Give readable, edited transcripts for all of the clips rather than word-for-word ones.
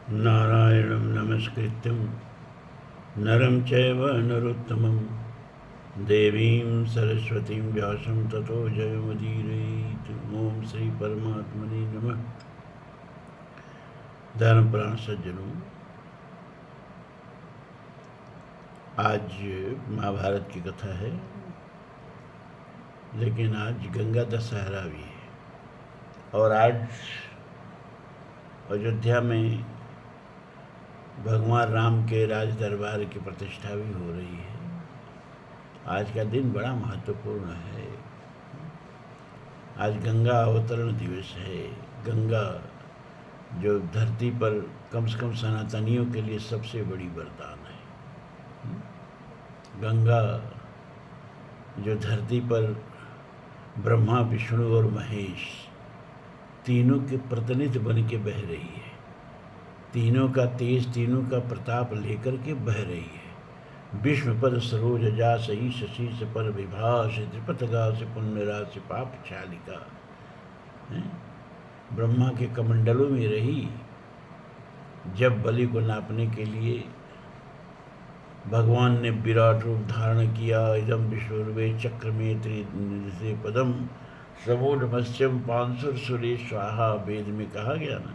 नारायणं नमस्कृत्यं नरं चैव नरोत्तमं देवीं सरस्वतीं व्यासं ततो जयमुदीरयेत्। ओम श्री परमात्मने नमः। धर्मप्राण सज्जनों, आज महाभारत की कथा है, लेकिन आज गंगा दशहरा भी है और आज अयोध्या में भगवान राम के राज दरबार की प्रतिष्ठा भी हो रही है। आज का दिन बड़ा महत्वपूर्ण है। आज गंगा अवतरण दिवस है। गंगा जो धरती पर कम से कम सनातनियों के लिए सबसे बड़ी वरदान है। गंगा जो धरती पर ब्रह्मा, विष्णु और महेश तीनों के प्रतिनिधि बन के बह रही है। तीनों का तेज, तीनों का प्रताप लेकर के बह रही है। विष्णु पद सरोज जा सही शशि से पर विभास त्रिपतगा से पुण्य राशि पाप चालिका। ब्रह्मा के कमंडलों में रही। जब बलि को नापने के लिए भगवान ने विराट रूप धारण किया, इदम विश्वरूपे चक्र में त्रिसे पदम समूढ़ मत्स्यम पांसुर सुरेश स्वाहा, वेद में कहा गया ना।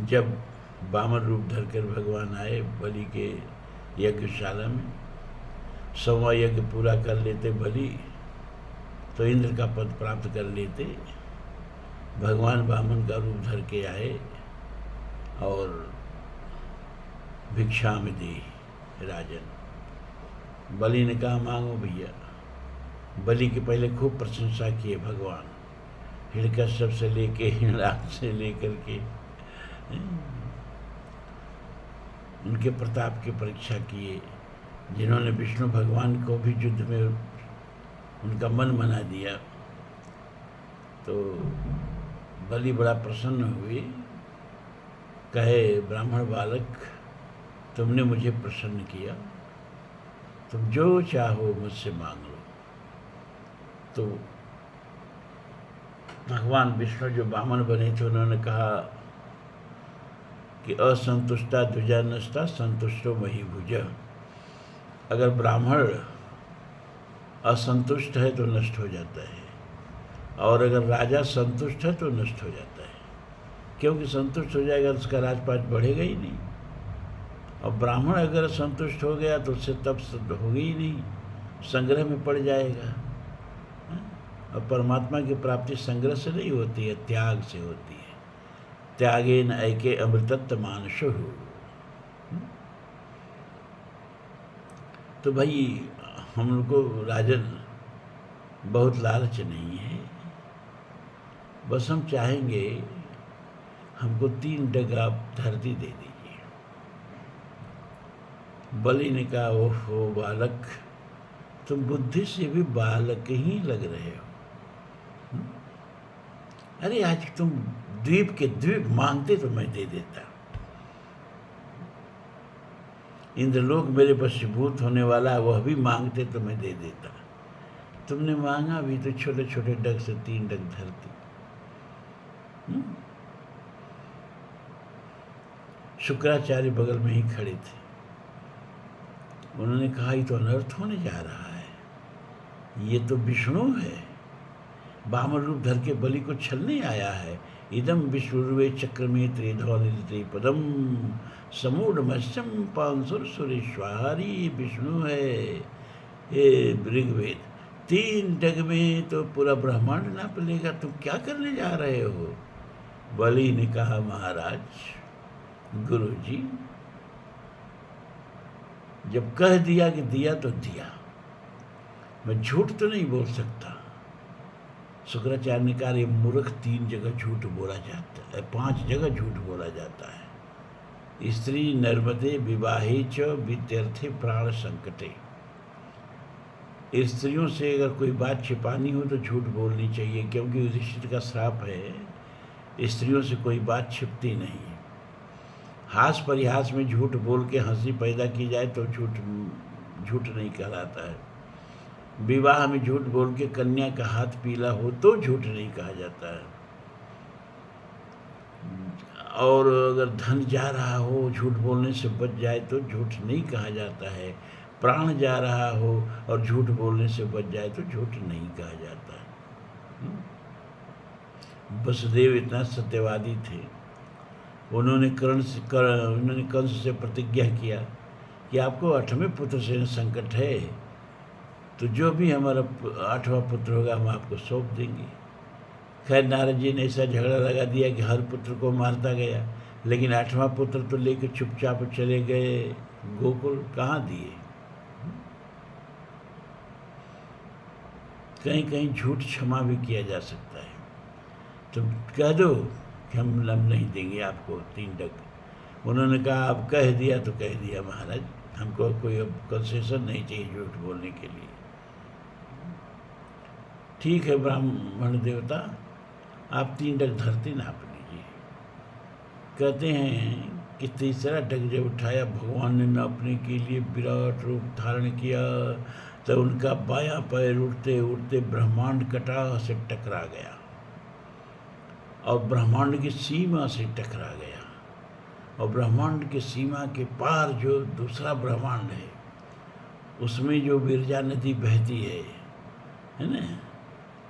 जब वामन रूप धरकर भगवान आए बलि के यज्ञशाला में, 100वां यज्ञ पूरा कर लेते बलि तो इंद्र का पद प्राप्त कर लेते। भगवान वामन का रूप धर के आए और भिक्षा में दी राजन। बलि ने कहा मांगो भैया। बलि के पहले खूब प्रशंसा किए भगवान, हिरण्यकश्यप से लेके हिरण्याक्ष से लेकर के उनके प्रताप की परीक्षा किए, जिन्होंने विष्णु भगवान को भी युद्ध में उनका मन बना दिया। तो बलि बड़ा प्रसन्न हुए, कहे ब्राह्मण बालक, तुमने मुझे प्रसन्न किया, तुम जो चाहो मुझसे मांग लो। तो भगवान विष्णु जो वामन बने थे उन्होंने कहा कि असंतुष्टा द्विजा नष्टा संतुष्टो मही भुज। अगर ब्राह्मण असंतुष्ट है तो नष्ट हो जाता है, और अगर राजा संतुष्ट है तो नष्ट हो जाता है। क्योंकि संतुष्ट हो जाएगा तो उसका राजपाट बढ़ेगा ही नहीं, और ब्राह्मण अगर संतुष्ट हो गया तो उससे तप होगी ही नहीं, संग्रह में पड़ जाएगा। और परमात्मा की प्राप्ति संग्रह से नहीं होती है, त्याग से होती है। त्यागेन ऐके अमृतत्व मानसो। तो भाई हम लोग को राजन बहुत लालच नहीं है, बस हम चाहेंगे हमको 3 डग आप धरती दे दीजिए। बलि ने कहा ओहो बालक, तुम बुद्धि से भी बालक ही लग रहे हो। अरे आज तुम द्वीप के द्वीप मांगते तो मैं दे देता। इंद्रलोक मेरे वशीभूत होने वाला, वह भी मांगते तो मैं दे देता। तुमने मांगा भी तो छोटे छोटे डग से 3 डग धरती। शुक्राचार्य बगल में ही खड़े थे। उन्होंने कहा ये तो अनर्थ होने जा रहा है, ये तो विष्णु है, वामन रूप धर के बलि को छलने आया है। इदम विश्वरूपे चक्र में त्रिधौलिते पदम समूढ़ मत्स्यम पांसुर सुरेश्वरी। विष्णु है ये ऋग्वेद। 3 डग में तो पूरा ब्रह्मांड नाप लेगा, तुम क्या करने जा रहे हो? बलि ने कहा महाराज, गुरु जी, जब कह दिया कि दिया तो दिया, मैं झूठ तो नहीं बोल सकता। शुक्राचार्य ने कहा, ये मूर्ख 3 जगह झूठ बोला जाता है, 5 जगह झूठ बोला जाता है। स्त्री नर्मदे विवाहे च विद्यर्थे प्राण संकटे। स्त्रियों से अगर कोई बात छिपानी हो तो झूठ बोलनी चाहिए, क्योंकि युधिष्ठिर का श्राप है, स्त्रियों से कोई बात छिपती नहीं। हास परिहास में झूठ बोल के हंसी पैदा की जाए तो झूठ नहीं कहलाता है। विवाह में झूठ बोल के कन्या का हाथ पीला हो तो झूठ नहीं कहा जाता है। और अगर धन जा रहा हो, झूठ बोलने से बच जाए तो झूठ नहीं कहा जाता है। प्राण जा रहा हो और झूठ बोलने से बच जाए तो झूठ नहीं कहा जाता है। वसुदेव इतना सत्यवादी थे, उन्होंने कंस से प्रतिज्ञा किया कि आपको 8वें पुत्र से संकट है, तो जो भी हमारा 8वां पुत्र होगा हम आपको सौंप देंगे। खैर नारद जी ने ऐसा झगड़ा लगा दिया कि हर पुत्र को मारता गया, लेकिन 8वां पुत्र तो लेकर चुपचाप चले गए गोकुल। कहाँ दिए? कहीं कहीं झूठ क्षमा भी किया जा सकता है। तुम कह दो कि हम नहीं देंगे आपको 3 टक। उन्होंने कहा अब कह दिया तो कह दिया महाराज, हमको कोई अब कंसेशन नहीं चाहिए झूठ बोलने के लिए। ठीक है ब्राह्मण देवता, आप 3 टक धरती नाप लीजिए। कहते हैं कि तीसरा टक जब उठाया, भगवान ने नापने के लिए विराट रूप धारण किया, तो उनका बायां पैर उड़ते उड़ते ब्रह्मांड कटाह से टकरा गया और ब्रह्मांड की सीमा से टकरा गया। और ब्रह्मांड की सीमा के पार जो दूसरा ब्रह्मांड है, उसमें जो विरजा नदी बहती है ना,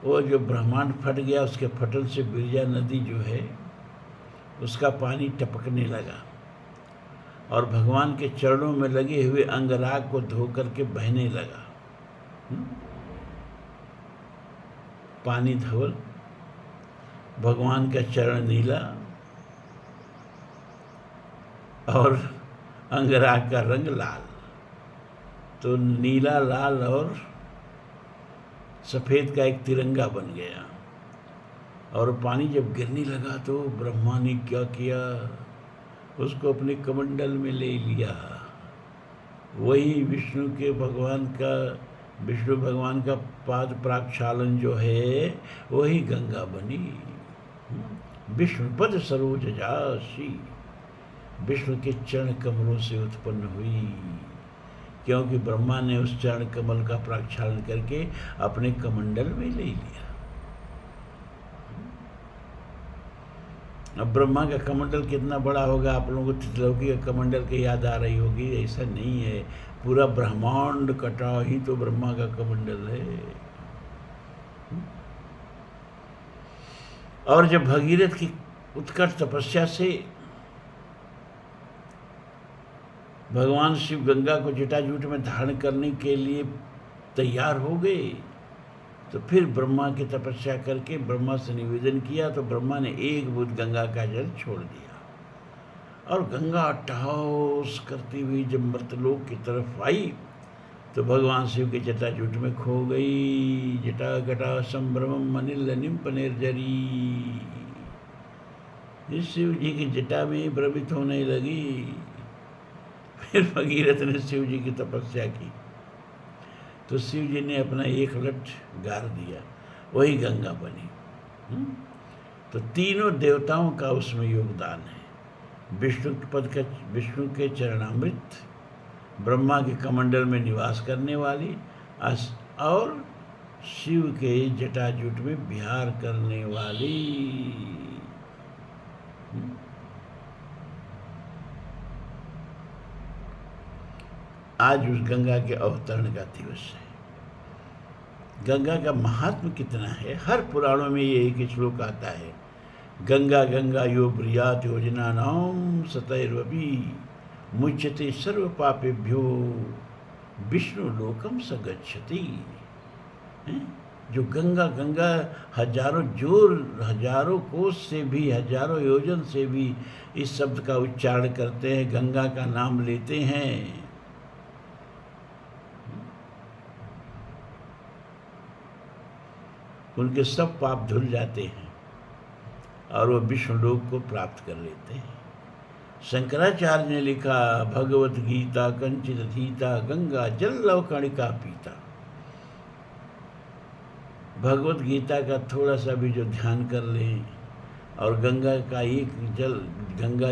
वो जो ब्रह्मांड फट गया, उसके फटन से विरजा नदी जो है उसका पानी टपकने लगा और भगवान के चरणों में लगे हुए अंगराग को धो करके बहने लगा। पानी धवल, भगवान का चरण नीला और अंगराग का रंग लाल। तो नीला, लाल और सफ़ेद का एक तिरंगा बन गया। और पानी जब गिरने लगा तो ब्रह्मा ने क्या किया, उसको अपने कमंडल में ले लिया। वही विष्णु भगवान का पाद प्राक्षालन जो है वही गंगा बनी। विष्णुपद सरोज जासी, विष्णु के चरण कमलों से उत्पन्न हुई, क्योंकि ब्रह्मा ने उस चरण कमल का प्रक्षालन करके अपने कमंडल में ले लिया। अब ब्रह्मा का कमंडल कितना बड़ा होगा, आप लोगों को त्रिलोकी का कमंडल की याद आ रही होगी। ऐसा नहीं है, पूरा ब्रह्मांड कटा ही तो ब्रह्मा का कमंडल है। और जब भगीरथ की उत्कट तपस्या से भगवान शिव गंगा को जटाजूट में धारण करने के लिए तैयार हो गए, तो फिर ब्रह्मा की तपस्या करके ब्रह्मा से निवेदन किया, तो ब्रह्मा ने एक बूंद गंगा का जल छोड़ दिया और गंगा टहास करती हुई जब मर्तलोक की तरफ आई तो भगवान शिव के जटाजूट में खो गई। जटा गटा संभ्रमम अनिल निम्प निर्जरी, इस शिव जी की जटा में भ्रमित होने लगी। फिर भगीरथ ने शिव जी की तपस्या की तो शिव जी ने अपना एक लठ गार दिया, वही गंगा बनी। तो तीनों देवताओं का उसमें योगदान है। विष्णु के चरणामृत, ब्रह्मा के कमंडल में निवास करने वाली और शिव के जटाजूट में विहार करने वाली। आज उस गंगा के अवतरण का दिवस है। गंगा का महात्म कितना है, हर पुराणों में ये एक श्लोक आता है, गंगा गंगा यो ब्रियात योजना नाम सतैर्वपि मुच्यते सर्व पापेभ्यो विष्णु लोकम स गच्छति। जो गंगा गंगा हजारों कोस से भी, हजारों योजन से भी इस शब्द का उच्चारण करते हैं, गंगा का नाम लेते हैं, उनके सब पाप धुल जाते हैं और वो विष्णु लोक को प्राप्त कर लेते हैं। शंकराचार्य ने लिखा, भगवत गीता कंचित धीता गंगा जल लव कणिका पीता। भगवत गीता का थोड़ा सा भी जो ध्यान कर लें और गंगा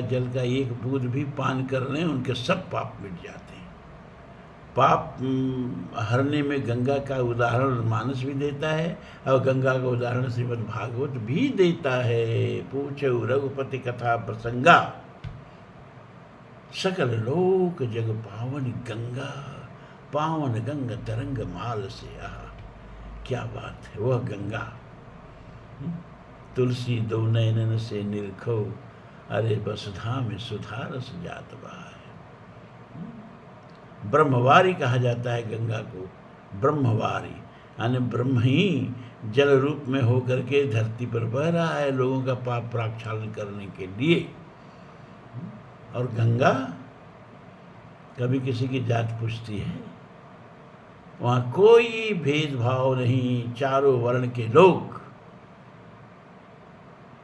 जल का एक बूंद भी पान कर लें, उनके सब पाप मिट जाते हैं। पाप हरने में गंगा का उदाहरण मानस भी देता है और गंगा का उदाहरण श्रीमद् भागवत भी देता है। पूछो रघुपति कथा प्रसंगा, सकल लोक जग पावन गंगा, पावन गंगा तरंग माल से आहा। क्या बात है, वह गंगा तुलसी दो नयनन से निरखो, अरे वसुधा में सुधा रस जात बहाए। ब्रह्मवारी कहा जाता है गंगा को, ब्रह्मवारी यानी ब्रह्म ही जल रूप में होकर के धरती पर बह रहा है लोगों का पाप प्रक्षालन करने के लिए। और गंगा कभी किसी की जात पूछती है? वहाँ कोई भेदभाव नहीं, चारों वर्ण के लोग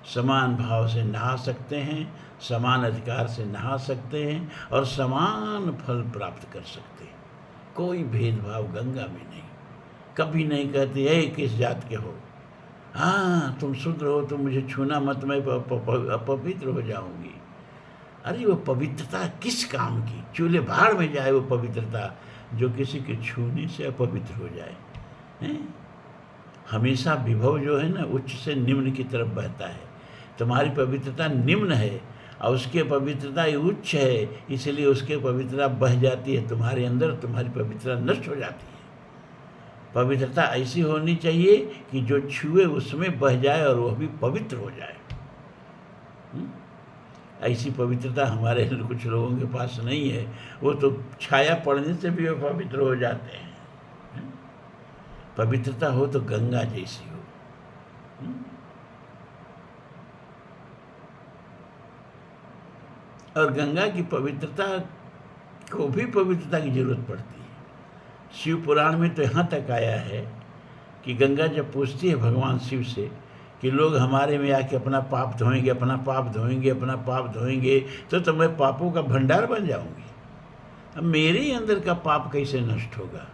समान भाव से नहा सकते हैं, समान अधिकार से नहा सकते हैं और समान फल प्राप्त कर सकते हैं। कोई भेदभाव गंगा में नहीं। कभी नहीं कहती है किस जात के हो, हाँ तुम शूद्र हो, तुम मुझे छूना मत, मैं अपवित्र हो जाऊंगी। अरे वो पवित्रता किस काम की? चूल्हे भाड़ में जाए वो पवित्रता जो किसी के छूने से अपवित्र हो जाए। हैं? हमेशा विभव जो है ना उच्च से निम्न की तरफ बहता है। तुम्हारी पवित्रता निम्न है और उसकी पवित्रता उच्च है, इसलिए उसकी पवित्रता बह जाती है तुम्हारे अंदर, तुम्हारी पवित्रता नष्ट हो जाती है। पवित्रता ऐसी होनी चाहिए कि जो छुए उसमें बह जाए और वह भी पवित्र हो जाए। ऐसी पवित्रता हमारे कुछ लोगों के पास नहीं है। वो तो छाया पड़ने से भी वो पवित्र हो जाते हैं। पवित्रता हो तो गंगा जैसी हो। और गंगा की पवित्रता को भी पवित्रता की जरूरत पड़ती है। शिव पुराण में तो यहाँ तक आया है कि गंगा जब पूछती है भगवान शिव से कि लोग हमारे में आके अपना पाप धोएंगे, अपना पाप धोएंगे, अपना पाप धोएंगे, तो मैं पापों का भंडार बन जाऊंगी। अब मेरे अंदर का पाप कैसे नष्ट होगा?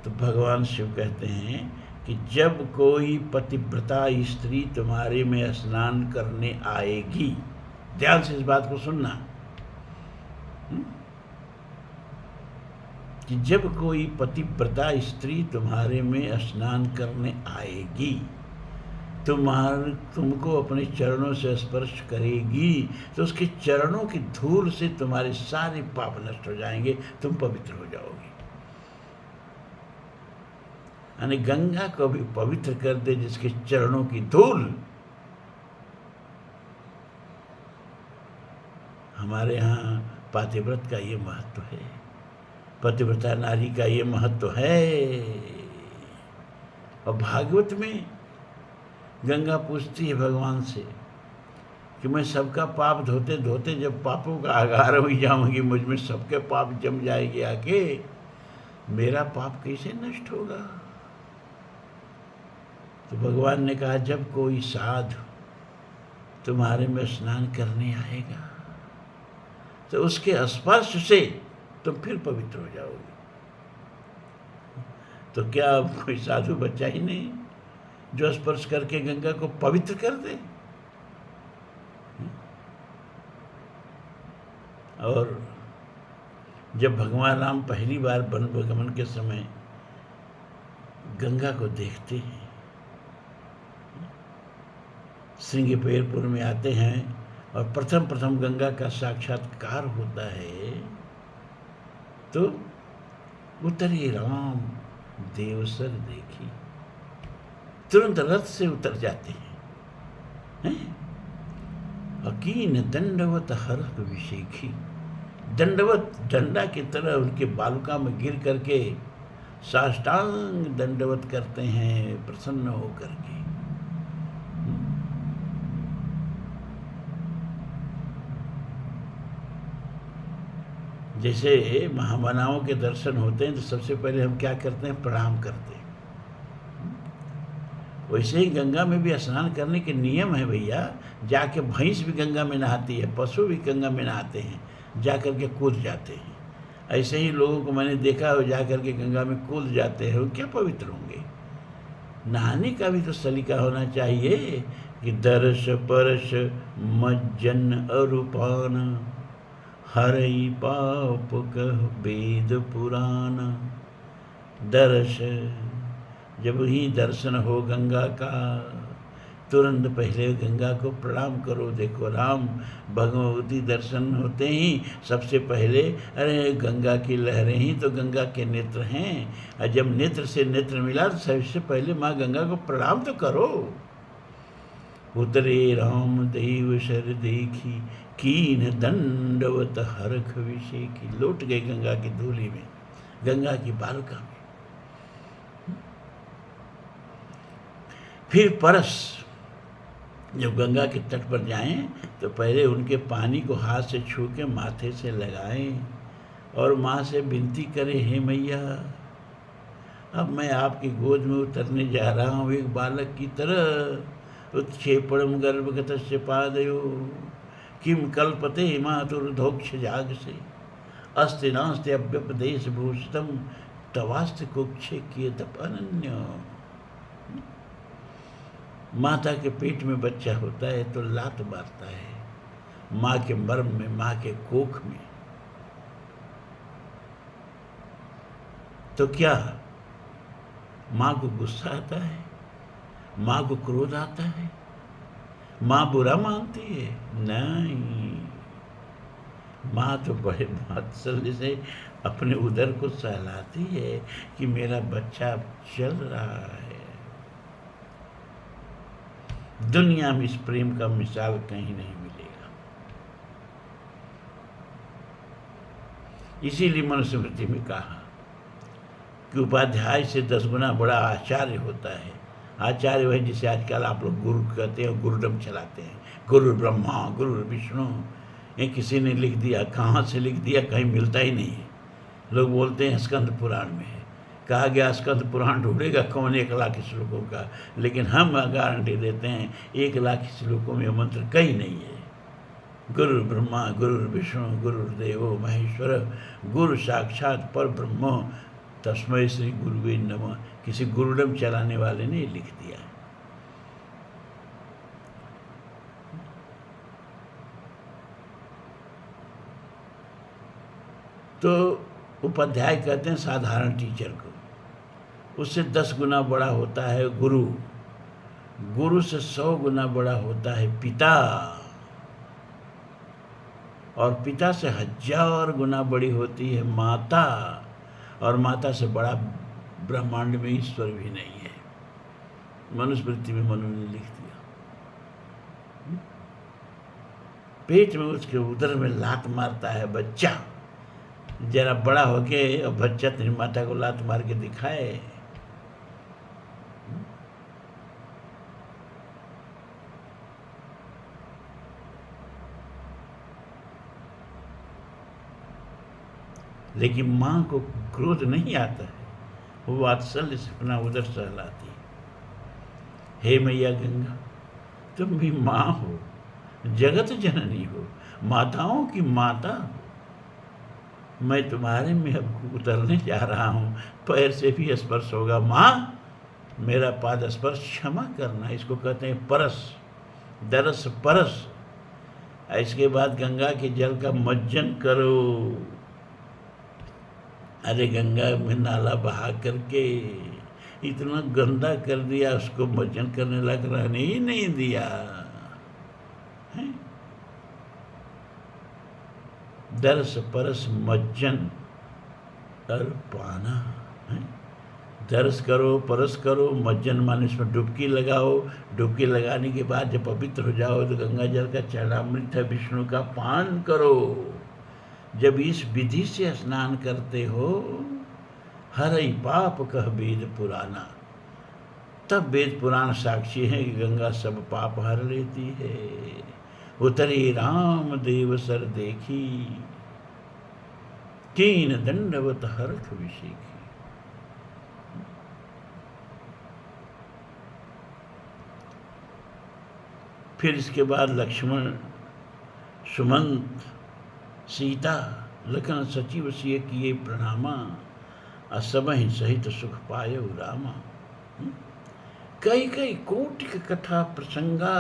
तो भगवान शिव कहते हैं कि जब कोई पतिव्रता स्त्री तुम्हारे में स्नान करने आएगी, ध्यान से इस बात को सुनना, कि जब कोई पतिव्रता स्त्री तुम्हारे में स्नान करने आएगी, तुमको अपने चरणों से स्पर्श करेगी, तो उसके चरणों की धूल से तुम्हारे सारे पाप नष्ट हो जाएंगे, तुम पवित्र हो जाओगे। यानी गंगा को भी पवित्र कर दे जिसके चरणों की धूल। हमारे यहाँ पातिव्रत का ये महत्व है, पतिव्रता नारी का ये महत्व है। और भागवत में गंगा पूछती है भगवान से कि मैं सबका पाप धोते धोते जब पापों का आगार हो जाऊंगी, मुझ में सबके पाप जम जाएंगे आके, मेरा पाप कैसे नष्ट होगा? तो भगवान ने कहा जब कोई साधु तुम्हारे में स्नान करने आएगा तो उसके स्पर्श से तुम फिर पवित्र हो जाओगे। तो क्या अब कोई साधु बच्चा ही नहीं जो स्पर्श करके गंगा को पवित्र कर दे? और जब भगवान राम पहली बार वन गमन के समय गंगा को देखते हैं, श्रृंगपेरपुर में आते हैं और प्रथम गंगा का साक्षात्कार होता है, तो उतरे राम देवसर देखी, तुरंत रथ से उतर जाते हैं। अकीन दंडवत हर्ष विशेखी, दंडवत डंडा की तरह उनके बालुका में गिर करके साष्टांग दंडवत करते हैं प्रसन्न होकर के। जैसे महामनाओं के दर्शन होते हैं तो सबसे पहले हम क्या करते हैं? प्रणाम करते हैं। वैसे ही गंगा में भी स्नान करने के नियम है भैया। जाके भैंस भी गंगा में नहाती है, पशु भी गंगा में नहाते हैं, जा कर के कूद जाते हैं। ऐसे ही लोगों को मैंने देखा है जा कर के गंगा में कूद जाते हैं, वो क्या पवित्र होंगे? नहाने का भी तो सलीका होना चाहिए कि दर्श परश मज्जन अरूपान हरई पाप कह वेद पुराण। दर्श, जब ही दर्शन हो गंगा का, तुरंत पहले गंगा को प्रणाम करो। देखो राम भगवती दर्शन होते ही सबसे पहले, अरे गंगा की लहरें ही तो गंगा के नेत्र हैं, और जब नेत्र से नेत्र मिला तो सबसे पहले माँ गंगा को प्रणाम तो करो। उतरे राम देव शर देखी, कीन दंडवत हरख विषेखी। लौट गए गंगा की धूली में, गंगा की बालका में। फिर परस, जब गंगा के तट पर जाएं तो पहले उनके पानी को हाथ से छू के माथे से लगाएं और माँ से विनती करें, हे मैया अब मैं आपकी गोद में उतरने जा रहा हूँ एक बालक की तरह। उत्क्षेपणम गर्भगतस्य पादयो, किम कल्पते मातुर्धोक्ष जाग से, अस्ति नास्ति अव्यपदेश भूषितम, तवास्ति कुक्षे किए तप अनन्य। माता के पेट में बच्चा होता है तो लात मारता है माँ के मर्म में, माँ के कोख में। तो क्या माँ को गुस्सा आता है, माँ को क्रोध आता है, माँ बुरा मानती है? नहीं, माँ तो बड़े वात्सल्य से अपने उदर को सहलाती है कि मेरा बच्चा चल रहा है। दुनिया में इस प्रेम का मिसाल कहीं नहीं मिलेगा। इसीलिए मनुस्मृति में कहा कि उपाध्याय से 10 गुना बड़ा आचार्य होता है। आचार्य वही जिसे आजकल आप लोग गुरु कहते हैं, गुरुडम चलाते हैं, गुरु ब्रह्मा गुरु विष्णु। ये किसी ने लिख दिया, कहाँ से लिख दिया कहीं मिलता ही नहीं है। लोग बोलते हैं स्कंद पुराण में है, कहा गया स्कंद पुराण ढूंढेगा कौन 1 लाख श्लोकों का, लेकिन हम गारंटी देते हैं 1 लाख श्लोकों में मंत्र कहीं नहीं है। गुरु ब्रह्मा गुरु विष्णु गुरुदेवो महेश्वर, गुरु साक्षात पर ब्रह्म, तस्मै श्री गुरुवे नमः। किसी गुरुडम चलाने वाले ने लिख दिया। तो उपाध्याय कहते हैं साधारण टीचर को, उससे 10 गुना बड़ा होता है गुरु, गुरु से 100 गुना बड़ा होता है पिता, और पिता से 1000 गुना बड़ी होती है माता, और माता से बड़ा ब्रह्मांड में ईश्वर भी नहीं है। मनुस्मृति में मनु ने लिख दिया। पेट में उसके उदर में लात मारता है बच्चा, जरा बड़ा होके और बच्चा तेरी माता को लात मार के दिखाए। लेकिन माँ को क्रोध नहीं आता है, वो वात्सल्य से अपना उदर सहलाती है। हे मैया गंगा, तुम भी माँ हो, जगत जननी हो, माताओं की माता हो। मैं तुम्हारे में अब उतरने जा रहा हूँ, पैर से भी स्पर्श होगा। माँ मेरा पाद स्पर्श क्षमा करना, इसको कहते हैं परस, दरस परस। इसके बाद गंगा के जल का मज्जन करो। अरे गंगा में नाला बहा करके इतना गंदा कर दिया, उसको मज्जन करने लग रहने ही नहीं दिया है? दरस परस मज्जन कर पाना है। दरस करो, परस करो, मज्जन माने इसमें डुबकी लगाओ। डुबकी लगाने के बाद जब पवित्र हो जाओ तो गंगा जल का चरणामृत है विष्णु का पान करो। जब इस विधि से स्नान करते हो, हरई पाप कह वेद पुराना, तब वेद पुराण साक्षी है कि गंगा सब पाप हर लेती है। उतरे राम देव सर देखी, कीन दंडवत हरख विषेखी। फिर इसके बाद लक्ष्मण, सुमंत, सीता, लखन सचिव सिय किए प्रणामा, असमहि सहित सुख पायो रामा। कई कई कोटि कथा प्रसंगा,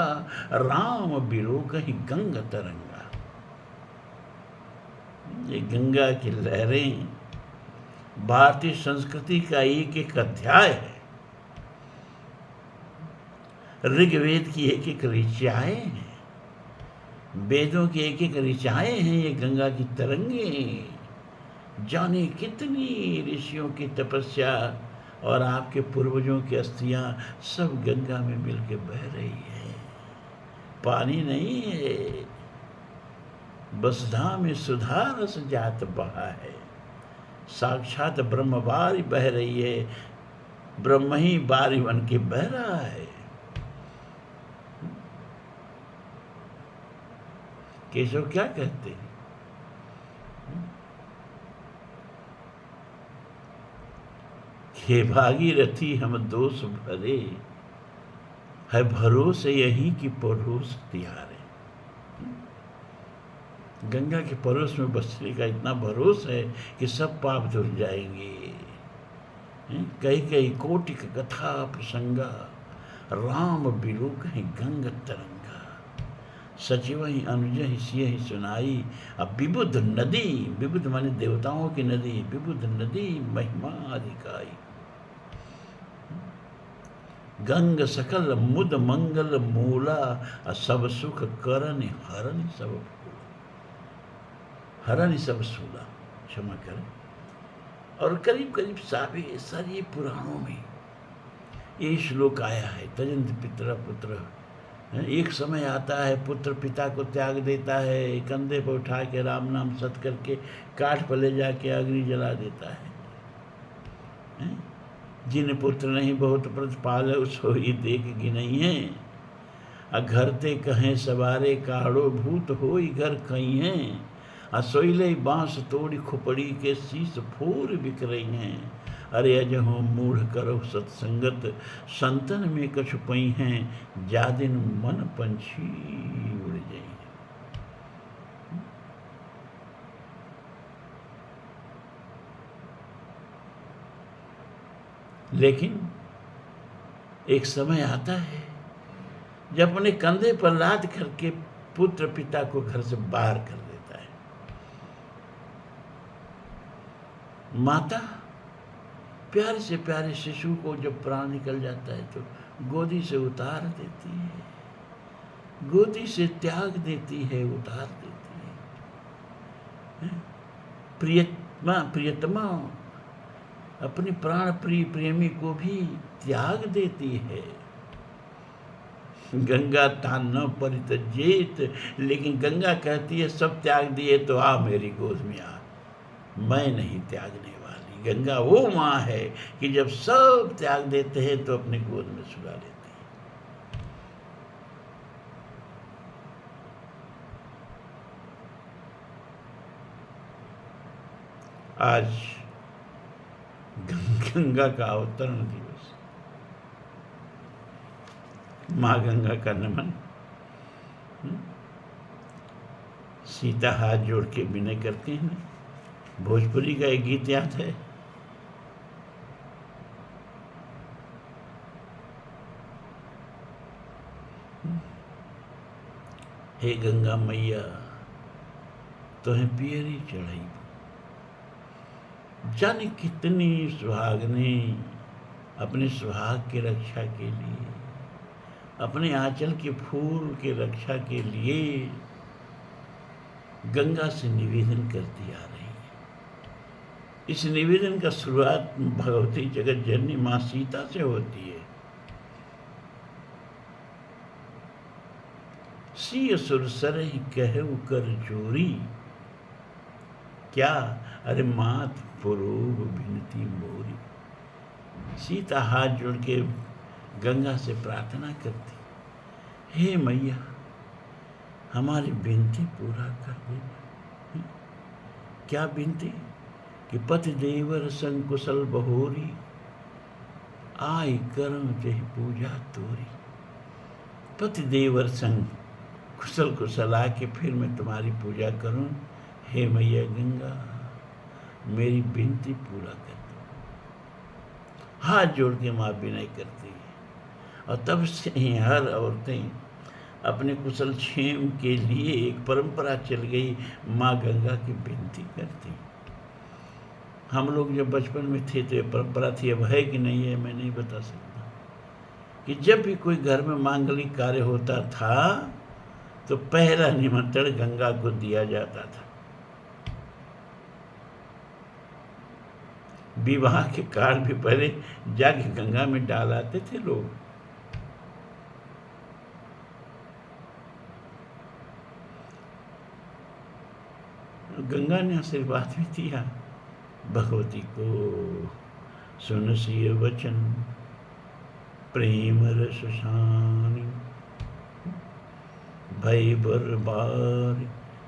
राम बिलो कहीं गंग तरंगा। ये गंगा की लहरें भारतीय संस्कृति का एक एक अध्याय है। ऋग्वेद की एक एक ऋचाएं हैं, वेदों की एक एक ऋचाएं हैं ये गंगा की तरंगे। जाने कितनी ऋषियों की तपस्या और आपके पूर्वजों की अस्थियां सब गंगा में मिलकर बह रही है। पानी नहीं है, बसधा में सुधा रस जात बहा है। साक्षात ब्रह्म बारी बह रही है, ब्रह्म ही बारी बन के बह रहा है। केशव क्या कहते हैं? हे भागीरथी हम दोष भरे, है भरोसे यही की परोस त्यारे। गंगा के परोस में बसने का इतना भरोसा है कि सब पाप धुल जाएंगे। कई कई कोटि कथा प्रसंगा, राम बिलोक है गंग तरंगा। सचिव ही अनुज ही सिय ही सुनाई। अब विबुध नदी, विबुध माने देवताओं की नदी, विबुध नदी महिमा अधिकाई। गंग सकल मुद मंगल मूला, सब सुख करन हरन सब फूला। हरन सब सूला, क्षमा करें। और करीब करीब सारे पुराणों में ये श्लोक आया है। तजंत पितर पुत्र, एक समय आता है पुत्र पिता को त्याग देता है, कंधे पर उठा के राम नाम सत करके काठ पर ले जाके अग्नि जला देता है। जिन पुत्र नहीं बहुत प्रत पाले, सोई देख कि नहीं है। घर ते कहें सवारे, काढ़ो भूत होई घर कहीं हैं। सोईले बांस तोड़ी खुपड़ी के शीस फोर बिक रही हैं। अरे अजहो मूढ़ करो सत्संगत, संतन में कछु पई हैं। जादिन मन पंछी उड़ जाई। लेकिन एक समय आता है जब अपने कंधे पर लाद करके पुत्र पिता को घर से बाहर कर देता है। माता प्यारे से प्यारे शिशु को जब प्राण निकल जाता है तो गोदी से उतार देती है, गोदी से त्याग देती है, उतार देती है। प्रियतमा अपनी प्राण प्रिय प्रेमी को भी त्याग देती है। गंगा तान न परित्यजेत, लेकिन गंगा कहती है सब त्याग दिए तो आ मेरी गोद में आ, मैं नहीं त्यागने वाली। गंगा वो माँ है कि जब सब त्याग देते हैं तो अपनी गोद में सुला लेती है। आज गंगा का अवतरण दिवस, माँ गंगा का नमन। सीता हाथ जोड़ के विनय करती हैं। भोजपुरी का एक गीत याद है, हे गंगा मैया तुम्हें पियरी चढ़ाई। जाने कितनी सुहागने अपने सुहाग की रक्षा के लिए, अपने आंचल के फूल की रक्षा के लिए गंगा से निवेदन करती आ रही है। इस निवेदन का शुरुआत भगवती जगत जननी माँ सीता से होती है। सिय सुरसर ही कहु कर जोरी, क्या अरे मात पुरूब विनती मोरी। सीता हाथ जोड़ के गंगा से प्रार्थना करती, हे मैया हमारी विनती पूरा कर देना। क्या विनती? कि पति देवर संग कुशल बहोरी, आई करम जय पूजा तोरी। पति देवर संग कुशल कुशल आके फिर मैं तुम्हारी पूजा करूं। हे मैया गंगा मेरी विनती पूरा कर दो। हाथ जोड़ के माँ विनय करती है। और तब से ही हर औरतें अपने कुशल क्षेम के लिए एक परंपरा चल गई, माँ गंगा की विनती करती। हम लोग जब बचपन में थे तो ये परंपरा थी, अब है कि नहीं है मैं नहीं बता सकता, कि जब भी कोई घर में मांगलिक कार्य होता था तो पहला निमंत्रण गंगा को दिया जाता था। विवाह के कार्ड भी पहले जाके गंगा में डाल आते थे लोग। गंगा ने आशीर्वाद भी दिया भगवती को, सुन सिय वचन प्रेम रस सानी, भय बरबार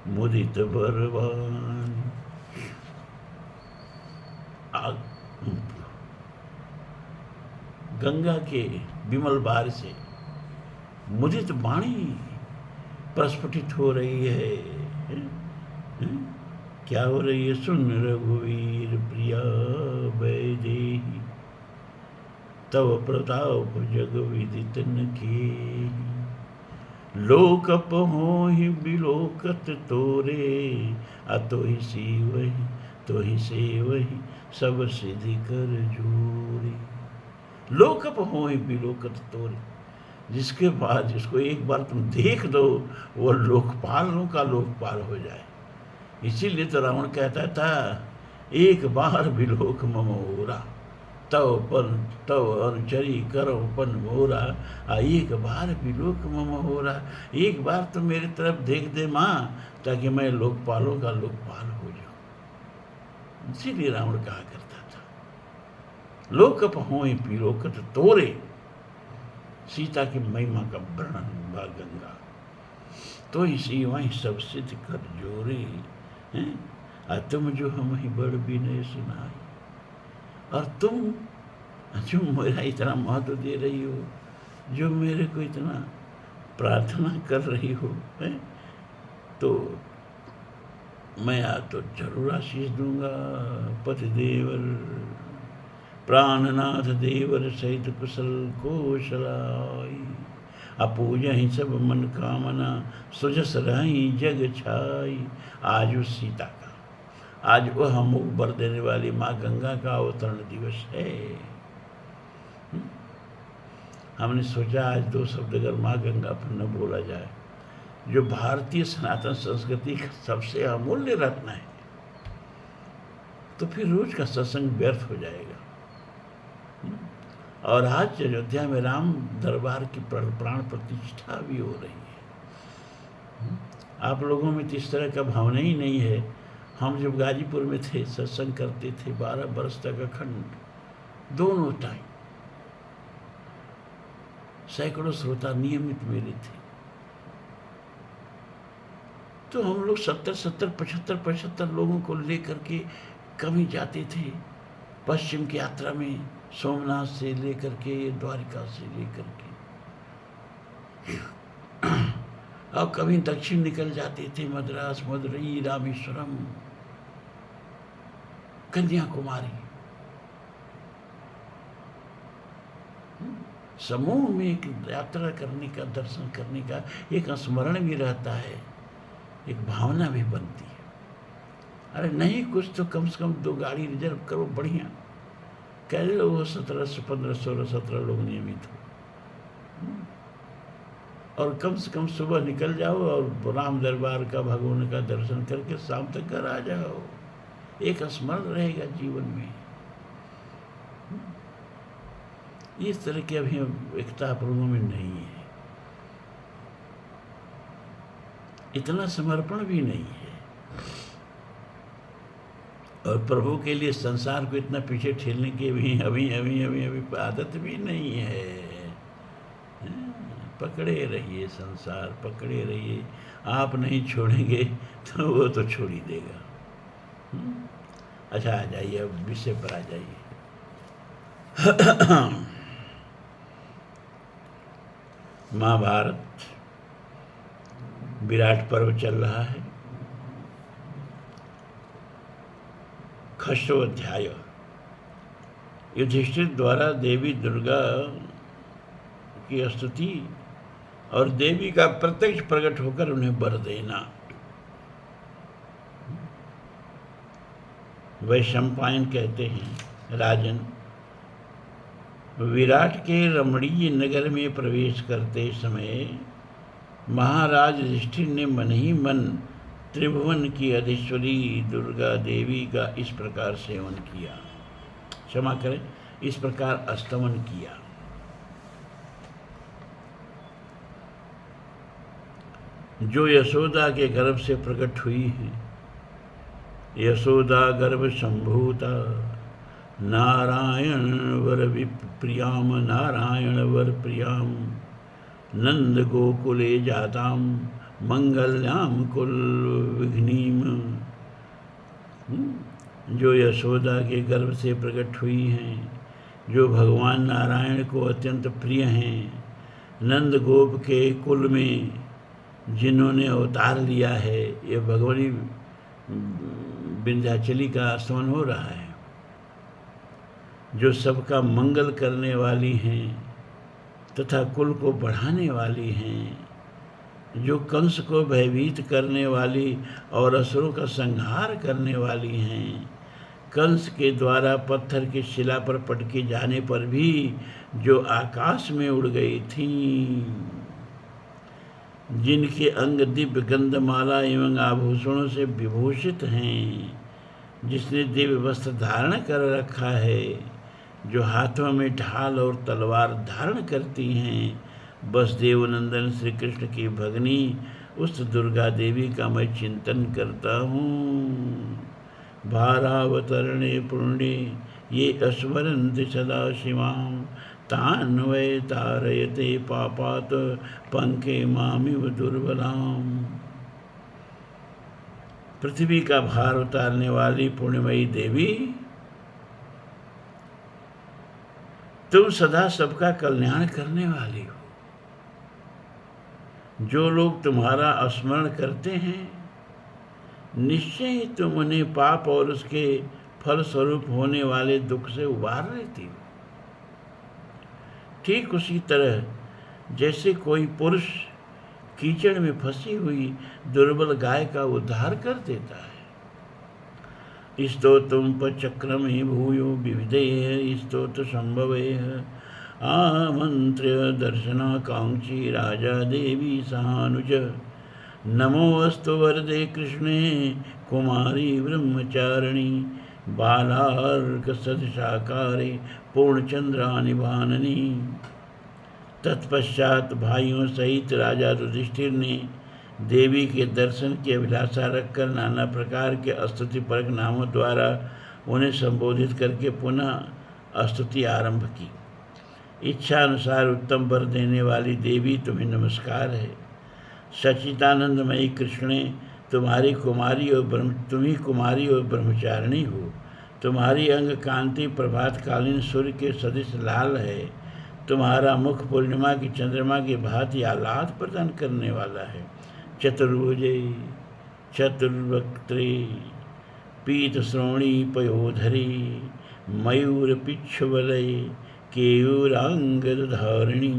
मुदित बरबानी। गंगा के विमल बार से मुदित वाणी प्रस्फुटित हो रही है। क्या हो रही है? सुन रघुवीर प्रिया वैदेही, तव प्रताप जग विदित न के, लोकप होहि बिलोकत तोरे, अतोहि सीवहि तोहि सेवहि सब सिद्धि कर जोरे। लोकप होहि बिलोकत तोरे, जिसके बाद जिसको एक बार तुम देख दो वो लोकपालों का लोकपाल हो जाए। इसीलिए तो रावण कहता था, एक बार बिलोक मम ओरा, तव अनुचरी करो पन मोरा। एक बार बिलोक मम होरा, एक बार तो मेरी तरफ देख दे माँ, ताकि मैं लोकपालों का लोकपाल हो जाऊं। इसीलिए रावण कहा करता था, लोकप होए बिलोकत तोरे। सीता की महिमा का वर्णन बा गंगा, तो इसी वहीं सब सिद्ध कर जोरे। तुम जो हम ही बड़ विनय सुनाई, और तुम जो मेरा इतना महत्व दे रही हो, जो मेरे को इतना प्रार्थना कर रही हो, तो मैं तो जरूर आशीष दूंगा। पतिदेवर प्राणनाथ देवर सहित कुशल कौशलाई, अपूजा ही सब मन कामना, सुजस रही जग छाई। आज उस सीता का, आज वह मुख बर देने वाली माँ गंगा का अवतरण दिवस है। हमने सोचा आज दो शब्द अगर माँ गंगा पर न बोला जाए, जो भारतीय सनातन संस्कृति का सबसे अमूल्य रत्न है, तो फिर रोज का सत्संग व्यर्थ हो जाएगा। और आज अयोध्या में राम दरबार की प्राण प्रतिष्ठा भी हो रही है। आप लोगों में तो इस तरह का भावना ही नहीं है। हम जब गाजीपुर में थे, सत्संग करते थे 12 बरस तक अखंड, दोनों टाइम सैकड़ों श्रोता नियमित मेरे थे। तो हम लोग 70, 75 लोगों को लेकर के कभी जाते थे पश्चिम की यात्रा में, सोमनाथ से लेकर के द्वारिका से लेकर के, और कभी दक्षिण निकल जाते थे, मद्रास, मदुरई, रामेश्वरम, कन्याकुमारी। समूह में एक यात्रा करने का, दर्शन करने का एक स्मरण भी रहता है, एक भावना भी बनती है। अरे नहीं कुछ तो कम से कम 2 गाड़ी रिजर्व करो, बढ़िया कह लो, वो 17, 15, 16, 17 लोग नियमित हो, और कम से कम सुबह निकल जाओ और राम दरबार का, भगवान का दर्शन करके शाम तक घर आ जाओ। एक स्मरण रहेगा जीवन में। इस तरह की अभी एकता आप लोगों में नहीं है, इतना समर्पण भी नहीं है, और प्रभु के लिए संसार को इतना पीछे ठेलने की अभी आदत भी नहीं है। पकड़े रहिए, संसार पकड़े रहिए, आप नहीं छोड़ेंगे तो वो तो छोड़ ही देगा। अच्छा, आ जाइए, अब विषय पर आ जाइए। महाभारत विराट पर्व चल रहा है। खष्टो अध्याय। युधिष्ठिर द्वारा देवी दुर्गा की स्तुति और देवी का प्रत्यक्ष प्रकट होकर उन्हें वर देना। वैशंपायन कहते हैं, राजन, विराट के रमणीय नगर में प्रवेश करते समय महाराज युधिष्ठिर ने मन ही मन त्रिभुवन की अधीश्वरी दुर्गा देवी का इस प्रकार सेवन किया, क्षमा करें, इस प्रकार स्तवन किया। जो यशोदा के गर्भ से प्रकट हुई है, यशोदा गर्भ संभूता नारायण वर प्रियाम, नारायण वर प्रियाम, नंद गोकुले जाताम मंगल्याम कुल विघ्नीम। जो यशोदा के गर्भ से प्रकट हुई हैं, जो भगवान नारायण को अत्यंत प्रिय हैं, नंद गोप के कुल में जिन्होंने अवतार लिया है, ये भगवती विंध्याचली का स्तवन हो रहा है। जो सबका मंगल करने वाली हैं तथा कुल को बढ़ाने वाली हैं, जो कंस को भयभीत करने वाली और असुरों का संहार करने वाली हैं, कंस के द्वारा पत्थर की शिला पर पटके जाने पर भी जो आकाश में उड़ गई थीं, जिनके अंग दिव्य गंधमाला एवं आभूषणों से विभूषित हैं, जिसने दिव्य वस्त्र धारण कर रखा है, जो हाथों में ढाल और तलवार धारण करती हैं, वसुदेव नंदन श्री कृष्ण की भगनी उस दुर्गा देवी का मैं चिंतन करता हूँ। भारावतरणे पुण्ये ये अस्मरन्ति सदा शिवां, तान् वै तारयते पापात् पंके मामिव दुर्बलाम। पृथ्वी का भार उतारने वाली पुण्यमयी देवी, तुम सदा सबका कल्याण करने वाली हो। जो लोग तुम्हारा स्मरण करते हैं, निश्चय ही तुम उन्हें पाप और उसके फल स्वरूप होने वाले दुख से उबार लेती हो। ठीक उसी तरह जैसे कोई पुरुष कीचड़ में फंसी हुई दुर्बल गाय का उद्धार कर देता है। स्तोत्रम पचक्रम ही भूयो विविधेय स्तोत्र संभवेह, आमंत्र्य दर्शनाकांक्षी राजा देवी सहानुज। नमोऽस्तु वरदे कृष्णे कुमारी ब्रह्मचारिणी, बालार्क सदशाकारे पूर्णचंद्रानि भाननी। तत्पश्चात भाइयों सहित राजा युधिष्ठिर ने देवी के दर्शन की अभिलाषा रखकर नाना प्रकार के स्तुतिपरक नामों द्वारा उन्हें संबोधित करके पुनः स्तुति आरंभ की। इच्छा अनुसार उत्तम वर देने वाली देवी तुम्हें नमस्कार है। सच्चिदानंदमयी कृष्णे, तुम्ही कुमारी और ब्रह्मचारिणी हो। तुम्हारी अंग कांति प्रभातकालीन सूर्य के सदृश लाल है। तुम्हारा मुख पूर्णिमा की चंद्रमा की भांति आह्लाद प्रदान करने वाला है। चतुर्भुजे चतुर्वक्त्रे पीत श्रोणी पयोधरी, मयूर पिच्छवलय केयूरांगधारिणी।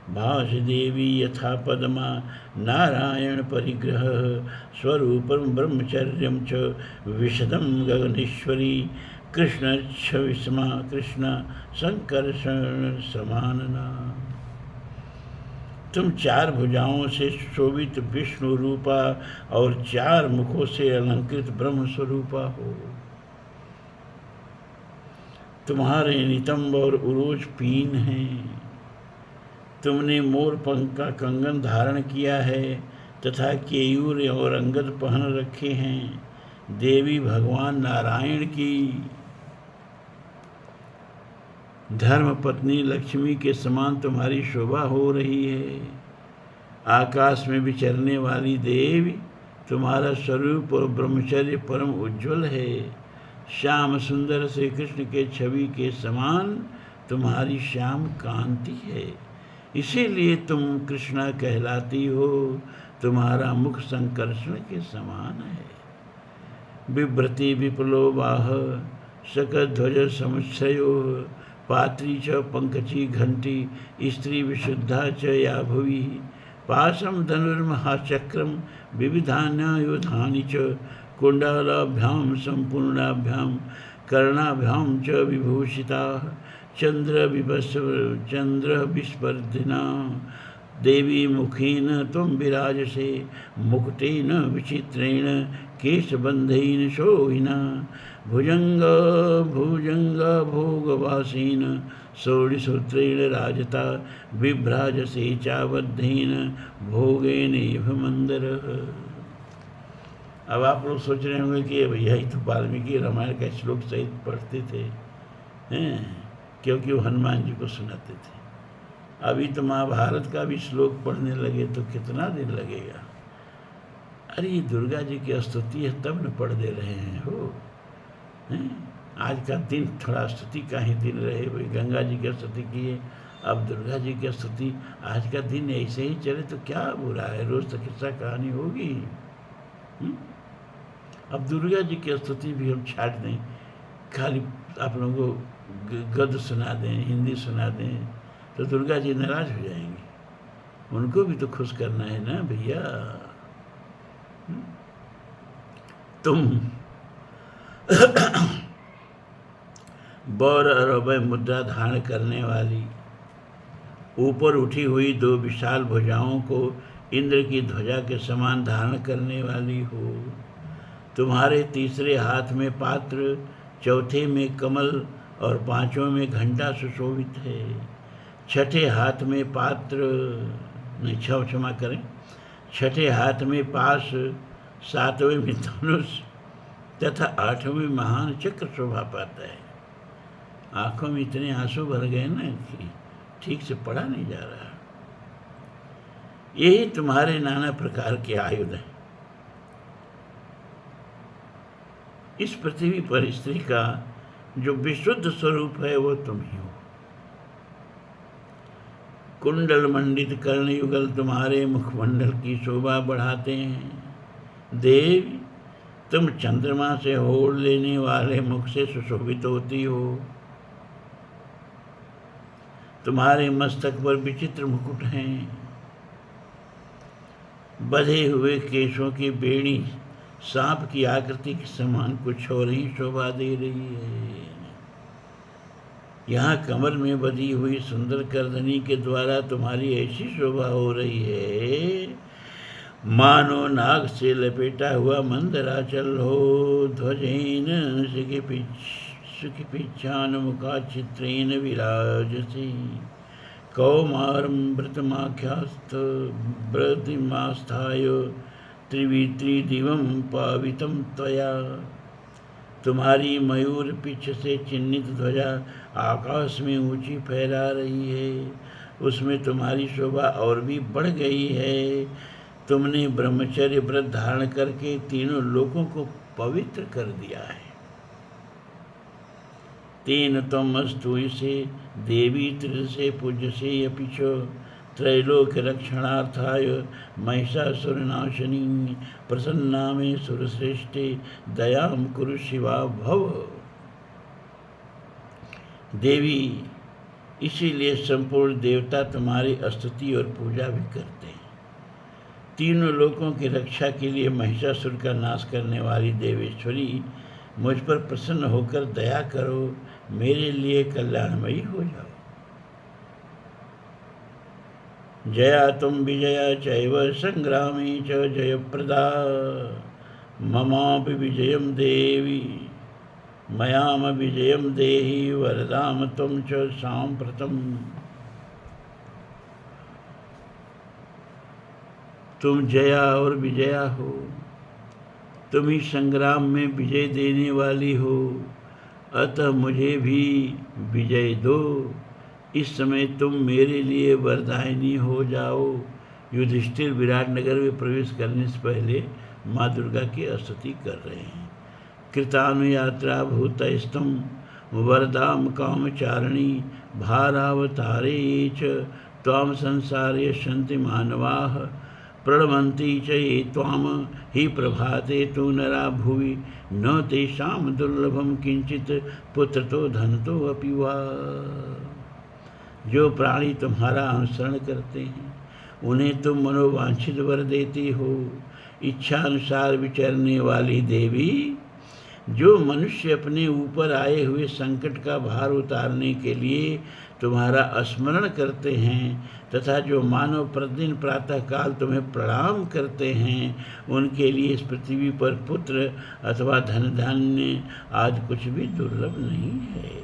भासदेवी यथा पद्मा नारायण परिग्रह, स्वरूपम ब्रह्मचर्यम च विशदम गगनेश्वरी। कृष्ण विस्मा कृष्ण संकर्षण समानना। तुम चार भुजाओं से शोभित विष्णु रूपा और चार मुखों से अलंकृत ब्रह्म स्वरूपा हो। तुम्हारे नितंब और उरोज पीन हैं। तुमने मोर पंख का कंगन धारण किया है तथा केयूर और अंगद पहन रखे हैं। देवी भगवान नारायण की धर्म पत्नी लक्ष्मी के समान तुम्हारी शोभा हो रही है। आकाश में विचरने वाली देवी, तुम्हारा स्वरूप और ब्रह्मचर्य परम उज्ज्वल है। श्याम सुंदर श्री कृष्ण के छवि के समान तुम्हारी श्याम कांति है, इसीलिए तुम कृष्णा कहलाती हो। तुम्हारा मुख संकर्षण के समान है। बिभ्रति विपुलो बाह शकध्वज समुच्छयो, पात्री च पंकजी घंटी, स्त्री विशुद्धा च या भुवि। पाशं धनुर्महाचक्रं विविधान्यायुधानि च कुण्डलाभ्यां सम्पूर्णाभ्यां कर्णाभ्यां च विभूषिताः चन्द्रविस्पर्धिना देवी मुखेन त्वं विराजसे मुकुटेन विचित्रेण केशबन्धेन शोभिना भुजंग भोगवासेन षोडशसूत्रेण राजता बिभ्राजसे चाबद्धेन भोगेनेव मंदरः। अब आप लोग सोच रहे होंगे कि भैया ही तो वाल्मीकि रामायण का श्लोक सहित पढ़ते थे हैं, क्योंकि वो हनुमान जी को सुनाते थे। अभी तो महाभारत का भी श्लोक पढ़ने लगे तो कितना दिन लगेगा। अरे ये दुर्गा जी की स्तुति है तब न पढ़ दे रहे हैं हो हैं? आज का दिन थोड़ा स्तुति का ही दिन रहे। भाई गंगा जी की स्तुति किए, अब दुर्गा जी की स्तुति। आज का दिन ऐसे ही चले तो क्या बुरा है, रोज तो किस्सा कहानी होगी। अब दुर्गा जी की स्तुति भी हम छाट दें, खाली आप लोगों को गद्य सुना दें, हिंदी सुना दें तो दुर्गा जी नाराज हो जाएंगी। उनको भी तो खुश करना है ना भैया। तुम बौर और अभय मुद्रा धारण करने वाली, ऊपर उठी हुई दो विशाल भुजाओं को इंद्र की ध्वजा के समान धारण करने वाली हो। तुम्हारे तीसरे हाथ में पात्र, चौथे में कमल और पांचों में घंटा सुशोभित है। छठे हाथ में पात्र नहीं, क्षमा करें, छठे हाथ में पाश, सातवें में धनुष तथा आठवें महान चक्र शोभा पाता है। आंखों में इतने आंसू भर गए ना कि ठीक से पढ़ा नहीं जा रहा। यही तुम्हारे नाना प्रकार के आयुध हैं। इस पृथ्वी पर स्त्री का जो विशुद्ध स्वरूप है वो तुम ही हो। कुंडल मंडित कर्ण युगल तुम्हारे मुखमंडल की शोभा बढ़ाते हैं। देवी, तुम चंद्रमा से होड़ लेने वाले मुख से सुशोभित होती हो। तुम्हारे मस्तक पर विचित्र मुकुट हैं। बधे हुए केशों की बेड़ी सांप की आकृति के समान कुछ और ही शोभा दे रही है। यहाँ कमर में बधी हुई सुंदर करधनी के द्वारा तुम्हारी ऐसी शोभा हो रही है मानो नाग से लपेटा हुआ मंदराचल हो। ध्वजेन सुखिपिच्छान मुखा चित्रेन विराजसी कौमारमृतमाख्यास्त व्रतिमास्थाय त्रिदिवं पावितं त्वया। तुम्हारी मयूर पिछ से चिन्हित ध्वजा आकाश में ऊंची फहरा रही है। उसमें तुम्हारी शोभा और भी बढ़ गई है। तुमने ब्रह्मचर्य व्रत धारण करके तीनों लोकों को पवित्र कर दिया है। तेन त्वम् अस्तुयसे देवी त्रिदशे पूज्यसे अपिच त्रैलोक रक्षणार्थाय महिषासुरनाशिनी प्रसन्ना में सुरश्रेष्ठे दयां कुरु शिवा भव। देवी, इसीलिए संपूर्ण देवता तुम्हारी स्तुति और पूजा भी करते हैं। तीनों लोकों की रक्षा के लिए महिषासुर का नाश करने वाली देवेश्वरी, मुझ पर प्रसन्न होकर दया करो, मेरे लिए कल्याणमयी हो जाओ। जया तुम विजया चैव संग्रामे च जयप्रदा ममापि विजयं देवी मयाम विजयं देहि वरदाम त्वं च साम्प्रतम्। तुम जया और विजया हो, तुम ही संग्राम में विजय देने वाली हो, अतः मुझे भी विजय दो। इस समय तुम मेरे लिए वरदायिनी हो जाओ। युधिष्ठिर विराटनगर में प्रवेश करने से पहले माँ दुर्गा की स्तुति कर रहे हैं। कृतानुयात्रा भूतस्तम वरदाम कामचारिणी भारावतारे च त्वां संसारे सन्ति मानवाः प्रणमन्ति च ये त्वां हि प्रभाते तु नरा भुवि न तेषां दुर्लभं किंचित पुत्रतो धनतो अपि वा। जो प्राणी तुम्हारा अनुसरण करते हैं उन्हें तुम मनोवांछित वर देती हो। इच्छा अनुसार विचरने वाली देवी, जो मनुष्य अपने ऊपर आए हुए संकट का भार उतारने के लिए तुम्हारा स्मरण करते हैं तथा जो मानव प्रतिदिन प्रातःकाल तुम्हें प्रणाम करते हैं, उनके लिए इस पृथ्वी पर पुत्र अथवा धन धान्य आज कुछ भी दुर्लभ नहीं है।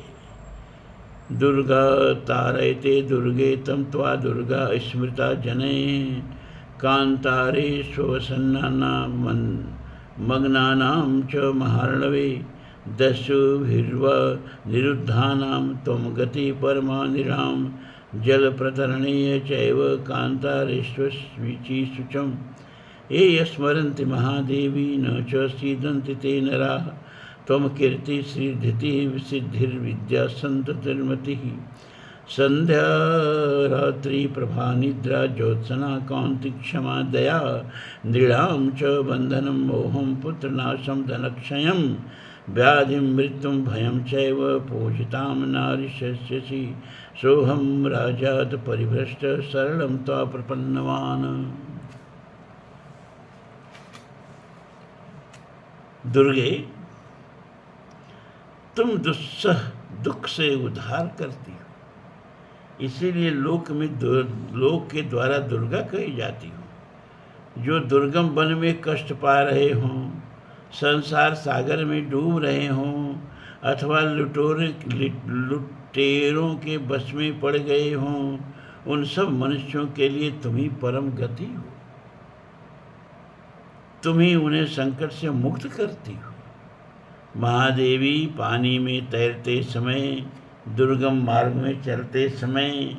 दुर्गा तारयते दुर्गे तम त्वा दुर्गा स्मृता जने कांतारे स्वसन्नाना मग्नानां च महार्णवे दस्युभिर्वा निरुद्धानां त्वं गति परमा निराम जलप्रतरणे चैव कान्तारेष्वस्विचि शुचम्। ये स्मरन्ति महादेवी न च सीदन्ति ते नराः त्वं कीर्ति श्रीधृतिः विसिद्धिर्विद्या सन्ततिर्मतिः। संध्या रात्रि प्रभा निद्रा ज्योत्सना कांति क्षमा दया नृणां च बंधनं मोहं पुत्रनाशं धनक्षयं व्याधिं मृत्युं भयं चैव पूजितां नारीशस्यसि। सोऽहं राजात् परिभ्रष्ट सरलं त्वा प्रपन्नवान्। दुर्गे, तुम दुख से उद्धार करती हो, इसीलिए लोक के द्वारा दुर्गा कही जाती हो। जो दुर्गम वन में कष्ट पा रहे हों, संसार सागर में डूब रहे हों अथवा लुटेरों के बस में पड़ गए हों, उन सब मनुष्यों के लिए तुम ही परम गति हो। तुम ही उन्हें संकट से मुक्त करती हो। महादेवी, पानी में तैरते समय, दुर्गम मार्ग में चलते समय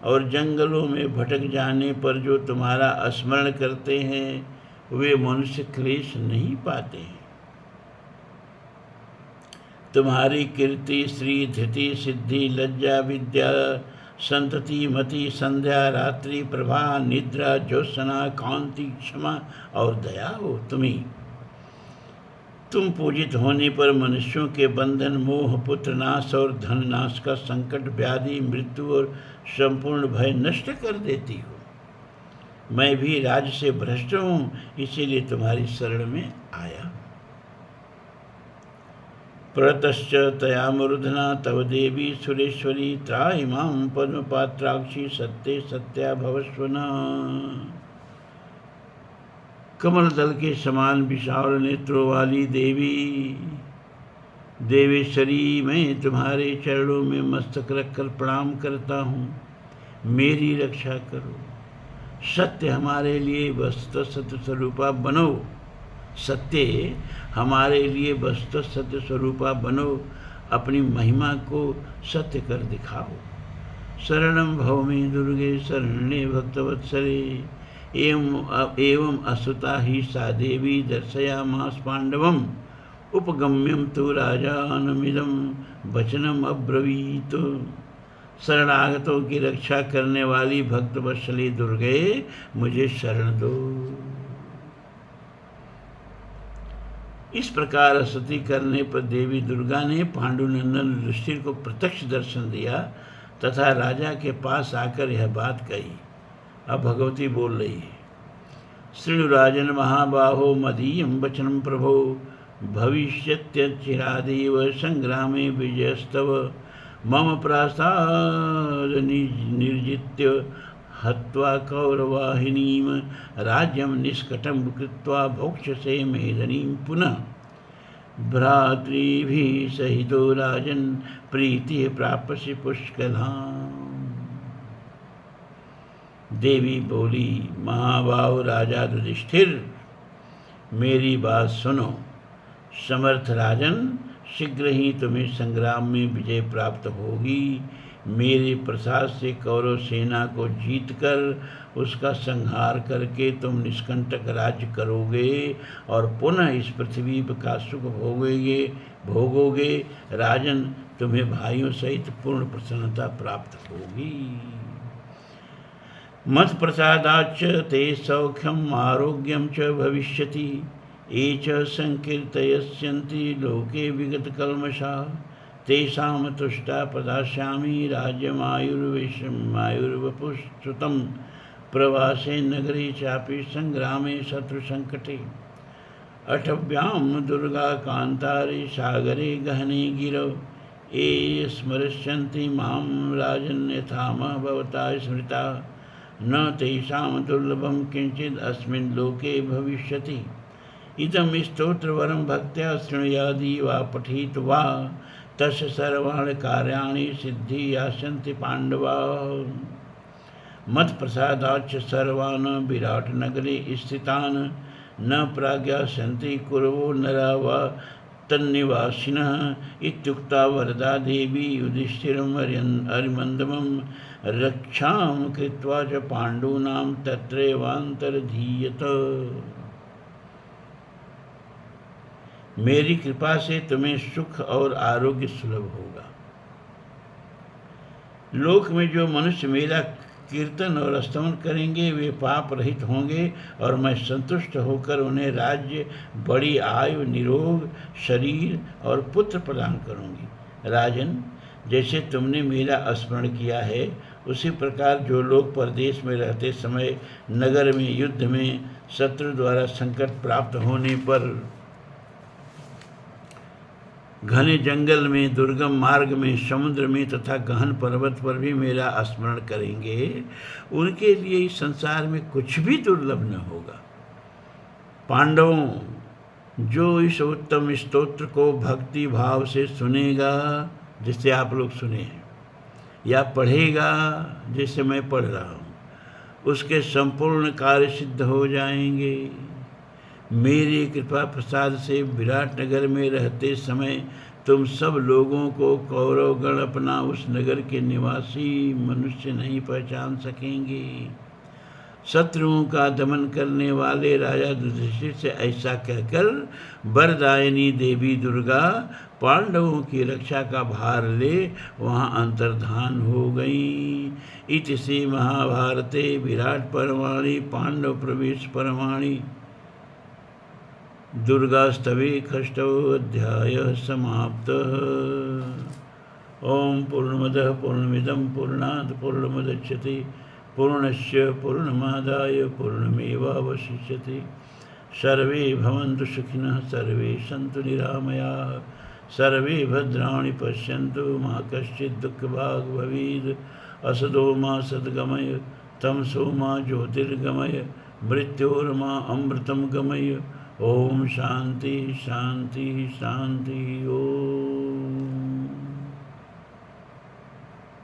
और जंगलों में भटक जाने पर जो तुम्हारा स्मरण करते हैं, वे मनुष्य क्लेश नहीं पाते हैं। तुम्हारी कीर्ति श्री धृति सिद्धि लज्जा विद्या संतति मति संध्या रात्रि प्रभा निद्रा ज्योत्सना कांति क्षमा और दया हो तुम्ही। तुम पूजित होने पर मनुष्यों के बंधन मोह पुत्र नाश और धन नाश का संकट व्याधि मृत्यु और संपूर्ण भय नष्ट कर देती हो। मैं भी राज से भ्रष्ट हूँ, इसीलिए तुम्हारी शरण में आया। प्रतश्च तया मरुधना तव देवी सुरेश्वरी त्राहि मां पद्मपात्राक्षी सत्ये सत्या भवस्वना। कमल दल के समान विशाल नेत्रों वाली देवी, देवेश्वरी, मैं तुम्हारे चरणों में मस्तक रखकर प्रणाम करता हूँ। मेरी रक्षा करो। सत्य हमारे लिए वस्तु सत्य स्वरूपा बनो। सत्य हमारे लिए वस्तु सत्य स्वरूपा बनो। अपनी महिमा को सत्य कर दिखाओ। शरणं भव मे दुर्गे शरण्ये भक्तवत्सले। एवं असुता ही सा देवी दर्शयामास पांडवम उपगम्यम तो राजानमिदं वचनम अब्रवीत। शरणागतों की रक्षा करने वाली भक्तवत्सली दुर्गे, मुझे शरण दो। इस प्रकार स्तुति करने पर देवी दुर्गा ने पांडुनंदन युधिष्ठिर को प्रत्यक्ष दर्शन दिया तथा राजा के पास आकर यह बात कही। अब भगवती बोल रही है। श्रीनुराजन महाबाहो मदीयं वचनं प्रभो भविष्यत्यचिरादेव संग्रामे विजयस्तव। मम प्रासाद निर्जित्य हत्वा कौरवाहिनीं राज्यं निष्कटं कृत्वा भोक्ष्यसे मेदनीं पुनः। भ्रातृभिः सहितो राजन् प्रीतिः प्राप्स्यसि पुष्कलाम्। देवी बोली, महाबाहु राजा युधिष्ठिर, मेरी बात सुनो। समर्थ राजन, शीघ्र ही तुम्हें संग्राम में विजय प्राप्त होगी। मेरे प्रसाद से कौरव सेना को जीतकर उसका संहार करके तुम निष्कंटक राज्य करोगे और पुनः इस पृथ्वी का सुख भोगोगे। राजन, तुम्हें भाइयों सहित पूर्ण प्रसन्नता प्राप्त होगी। मत् प्रसादाच्च ते सौख्यम आरोग्यम च भविष्यति। ये च संकीर्तयस्यन्ति लोके विगत कल्मषा। तेषां तुष्टा प्रदास्यामि राज्यमायुर्वपुश्रुतं। प्रवासे नगरे चापि संग्रामे शत्रुसंकटे अटव्याम दुर्गा कांतारे सागरे गहने गिरौ ये स्मृष्यन्ति मां राजन् यथा भवता स्मृता न तेषां दुर्लभं किंचित् अस्मिन् लोके भविष्यति। इदं स्तोत्रवरं भक्त्या शृणुयादि वा पठित वा तस्य सर्वाणि कार्याणि सिद्धि यास्यन्ति पाण्डवाः। मत्प्रसादाच्च सर्वान् विराटनगरे स्थितान् न प्राज्ञास्यन्ति कुरवो नरा वा तन्निवासिनः। इत्युक्ता वरदा देवी युधिष्ठिरम् अरिमन्दमं रक्षां कृत्वा च पाण्डूनां तत्रैवान्तर्धीयत। मेरी कृपा से तुम्हें सुख और आरोग्य सुलभ होगा। लोक में जो मनुष्य मेरा कीर्तन और स्तवन करेंगे वे पाप रहित होंगे और मैं संतुष्ट होकर उन्हें राज्य, बड़ी आयु, निरोग शरीर और पुत्र प्रदान करूंगी। राजन, जैसे तुमने मेरा स्मरण किया है उसी प्रकार जो लोग परदेश में रहते समय नगर में युद्ध में शत्रु द्वारा संकट प्राप्त होने पर घने जंगल में, दुर्गम मार्ग में, समुद्र में तथा गहन पर्वत पर भी मेरा स्मरण करेंगे, उनके लिए इस संसार में कुछ भी दुर्लभ न होगा। पांडवों, जो इस उत्तम स्तोत्र को भक्ति भाव से सुनेगा, जिससे आप लोग सुने हैं, या पढ़ेगा जिससे मैं पढ़ रहा हूँ, उसके संपूर्ण कार्य सिद्ध हो जाएंगे। मेरी कृपा प्रसाद से विराट नगर में रहते समय तुम सब लोगों को कौरव गण अपना उस नगर के निवासी मनुष्य नहीं पहचान सकेंगे। शत्रुओं का दमन करने वाले राजा युधिष्ठिर से ऐसा कहकर वरदायिनी देवी दुर्गा पांडवों की रक्षा का भार ले वहाँ अंतर्धान हो गई। इति श्री महाभारते विराट पर्वाणि पांडव प्रवेश पर्वाणि दुर्गास्तवे षष्ठोऽध्यायः समाप्तः। ओम पूर्णमदः पूर्णमिदं पूर्णात् पूर्णमुदच्यते पूर्णस्य पूर्णमादाय पूर्णमेवावशिष्यते। सर्वे भवन्तु सुखिनः, सर्वे सन्तु निरामयाः, सर्वे भद्राणि पश्यन्तु, मा कश्चित् दुःखभाग् भवेत्। असतो मा सद्गमय, तमसो मा ज्योतिर्गमय, मृत्योर्मा अमृतं गमय। ओम शांति शांति शांति। ओम।